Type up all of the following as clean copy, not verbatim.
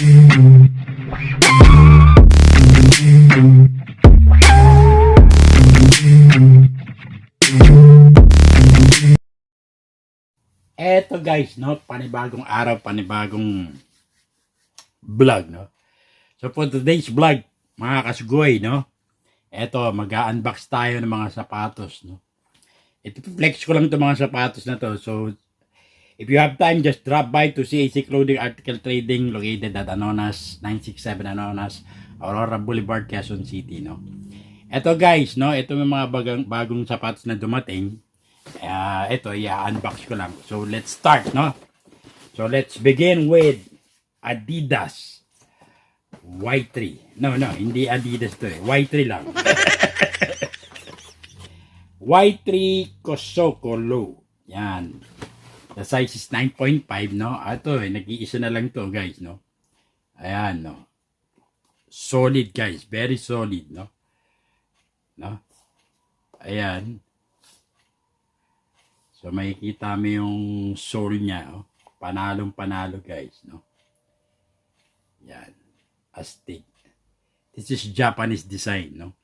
Eto guys, no, panibagong araw, panibagong vlog, no. So for today's vlog, mga kasugoy, no, eto mag-unbox tayo ng mga sapatos, no. Ito flex ko lang itong mga sapatos na to. So if you have time, just drop by to CAC Clothing Article Trading located at Anonas 967 Anonas, Aurora Boulevard, Quezon City, no. Eto guys, no, ito yung mga bagong sapatos na dumating. Ito, i-unbox ko lang. So, let's start, no? So, let's begin with Adidas Y3. No, hindi Adidas to eh. Y3 lang. Y3 Kosoko Low. Yan. The size is 9.5, no? Ito eh, nag-iisa na lang to, guys, no? Ayan, no? Solid, guys. Very solid, no? No? Ayan. So, makikita mo yung sole niya, oh. Panalong panalo, guys, no? Yan. Astig. This is Japanese design, no?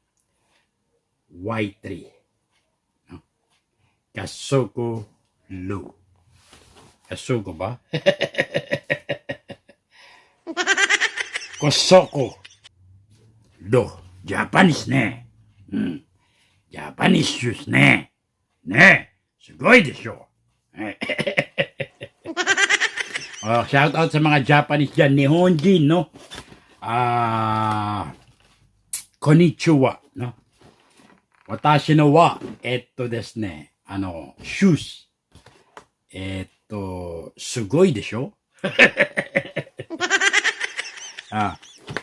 Y3. No? Kosoko Low. Kosoko ba? Kosoko Low. Japanese ne. Japanese shoes ne. Ne. すごいでしょ。Oh, shout out sa mga Japanese dyan. Nihonjin, no? Konnichiwa, no? Watashi no wa, desu ne, shoes. Sugoi desho?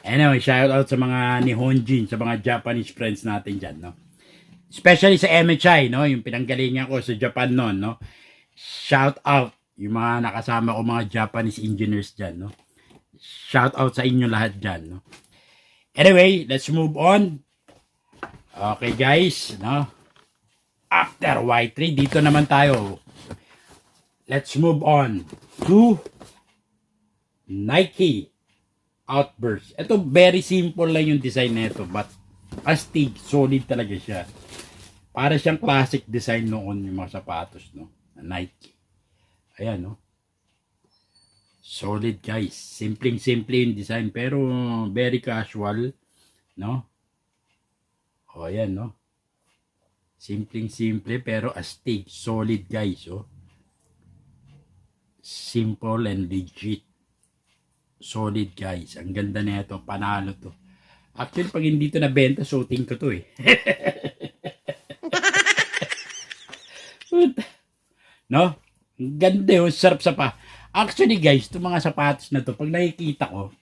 Anyway, shout out sa mga Nihonjin, sa mga Japanese friends natin dyan, no? Especially sa MHI, no? Yung pinanggalingan ko sa Japan noon, no? Shout out yung mga nakasama ko mga Japanese engineers dyan, no? Shout out sa inyo lahat dyan, no? Anyway, let's move on. Okay, guys, no? After Y3, dito naman tayo. Let's move on to Nike Outburst. Ito, very simple lang yung design nito, but astig, solid talaga siya. Para siyang classic design noon yung mga sapatos, no? Nike. Ayan, no? Solid, guys. Simpleng-simple yung design, pero very casual, no? O, ayan, no? Simpleng-simple, pero astig. Solid, guys, oh. Simple and legit. Solid, guys. Ang ganda na ito. Panalo to. Actually, pag hindi ito nabenta, suotin ko to, eh. No? Ganda yun. Sarap sa pa. Actually, guys, itong mga sapatos na to, pag nakikita ko,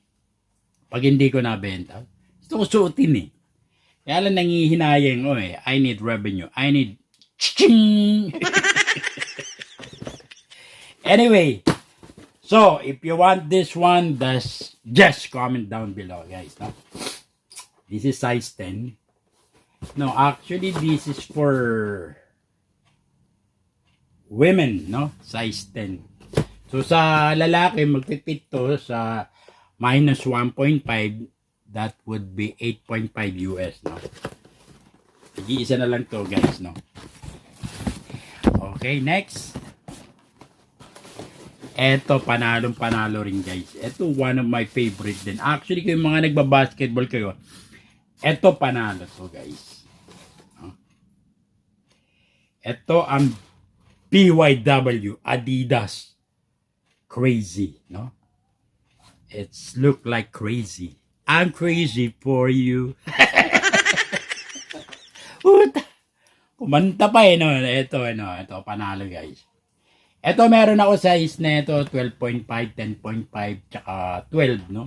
pag hindi ko nabenta, gusto ko suotin, eh. Kaya lang nangihinayang, I need revenue. I need ching. Anyway, so, if you want this one, just comment down below, guys. No? This is size 10. No, actually, this is for women, no? Size 10. So, sa lalaki, magpipit to sa minus 1.5. That would be 8.5 US, no? Nag-iisa na lang to, guys, no? Okay, next. Eto, panalong-panalo rin, guys. Eto, one of my favorite din. Actually, kung mga nagbabasketball kayo, eto, panalo to, guys. No? Eto, ang BYW Adidas Crazy, no? It's look like crazy. I'm crazy for you. Kumanta pa, no? Ito, panalo, guys. Ito, meron ako size na ito, 12.5, 10.5, tsaka 12, no?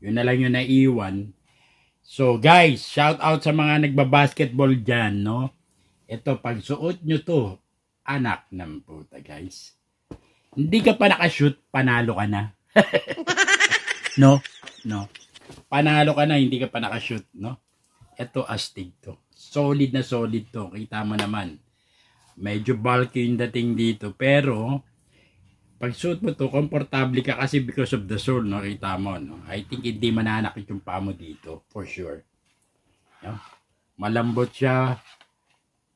Yun na lang yung naiwan. So, guys, shout out sa mga nagbabasketball dyan, no? Ito, pag suot nyo to, anak ng puta, guys. Hindi ka pa nakashoot, panalo ka na. No? Panalo ka na, hindi ka pa nakashoot, no? Ito, astig to. Solid na solid to. Kita mo naman. Medyo bulky yung dating dito. Pero, Pag suot mo to, komportable ka kasi because of the sole, no? Kita mo, no? I think hindi mananakit yung paa mo dito, for sure. No? Malambot siya.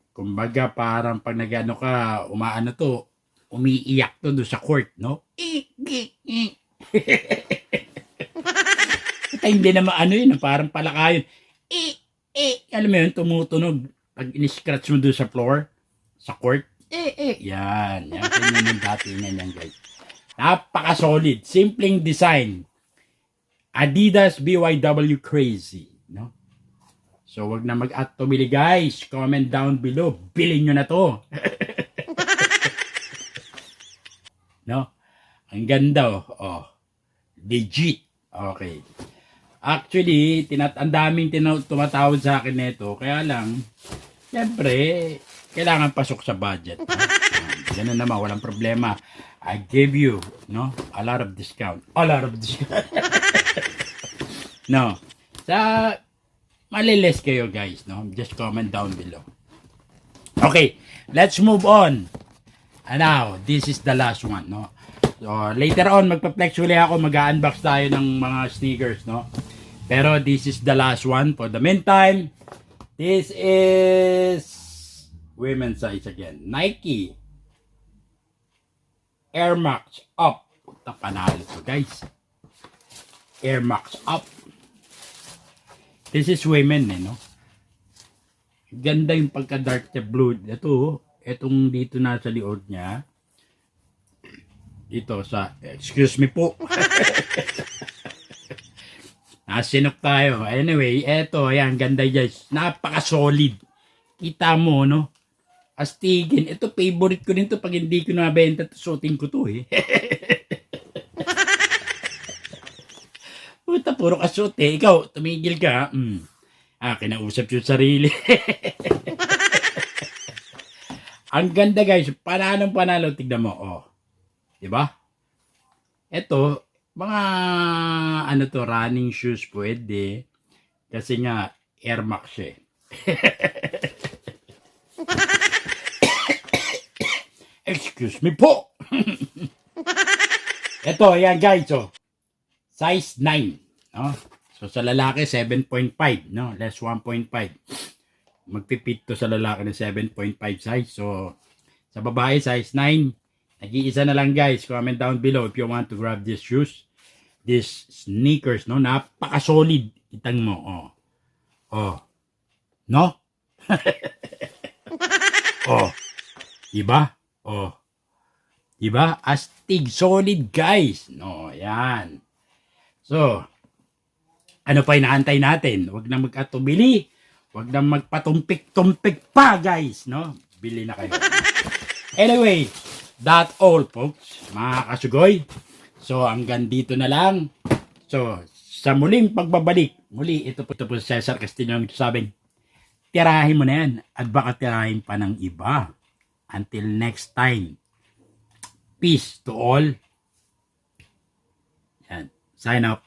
Kumbaga, parang pag nag-ano ka, umaano to, umiiyak to doon sa court, no? At hindi na maano yun, parang palakayon. Alam mo yun, tumutunog. Pag in-scratch mo doon sa floor, sa court, yan. Yan, ganyan yung dati niyan yan, guys. Napaka-solid. Simpleng design. Adidas BYW Crazy, no? So, wag na mag-at tumili, guys. Comment down below. Bilhin nyo na to. No? Ang ganda, oh. Legit. Okay. Actually, ang daming tumatawad sa akin nito. Kaya lang, siyempre, kailangan pasok sa budget. Ganun naman, walang problema. I give you, no, a lot of discount. No. Sa malilis kayo, guys, no? Just comment down below. Okay, let's move on. And now, this is the last one, no? So, later on, magpa-flex uli ako, mag-unbox tayo ng mga sneakers, no? Pero this is the last one. For the meantime, this is women's size again. Nike Air Max Up. Puta, panalo to, guys. Air Max Up. This is women, no? Ganda yung pagka-dark blue. Ito, etong dito na sa liod niya. Dito sa, excuse me po. Nasinok tayo. Anyway, eto, ayan, ganda guys. Napaka-solid. Kita mo, no? Astigin. Ito, favorite ko rin to. Pag hindi ko nabenta, suotin ko to, eh. Puta, puro kasot, eh. Ikaw, tumigil ka. Kinausap yung sarili. Ang ganda, guys. Panalo. Tignan mo, oh. Diba? Ito, mga ano to, running shoes pwede. Kasi nga, Air Max eh. Excuse me po. Ito, ayan guys, oh. Size 9. No? So, sa lalaki, 7.5. No? Less 1.5. Magpipit to sa lalaki ng 7.5 size. So, sa babae, size 9. Nag-iisa na lang guys. Comment down below if you want to grab these shoes. These sneakers, no? Napaka-solid. Itang mo, oh. Oh. No? Oh. Diba? Oh. Diba? Astig. Solid, guys. No, yan. So, ano pa inaantay natin? Huwag na mag-atubili. Huwag na magpatumpik-tumpik pa, guys. No? Bili na kayo. Anyway, that all, folks. Mga kasugoy. So, hanggang dito na lang. So, sa muling pagbabalik, muli, ito po si Cesar Castillo ang sabing, tirahin mo na yan at baka tirahin pa ng iba. Until next time. Peace to all. Yan. Sign up.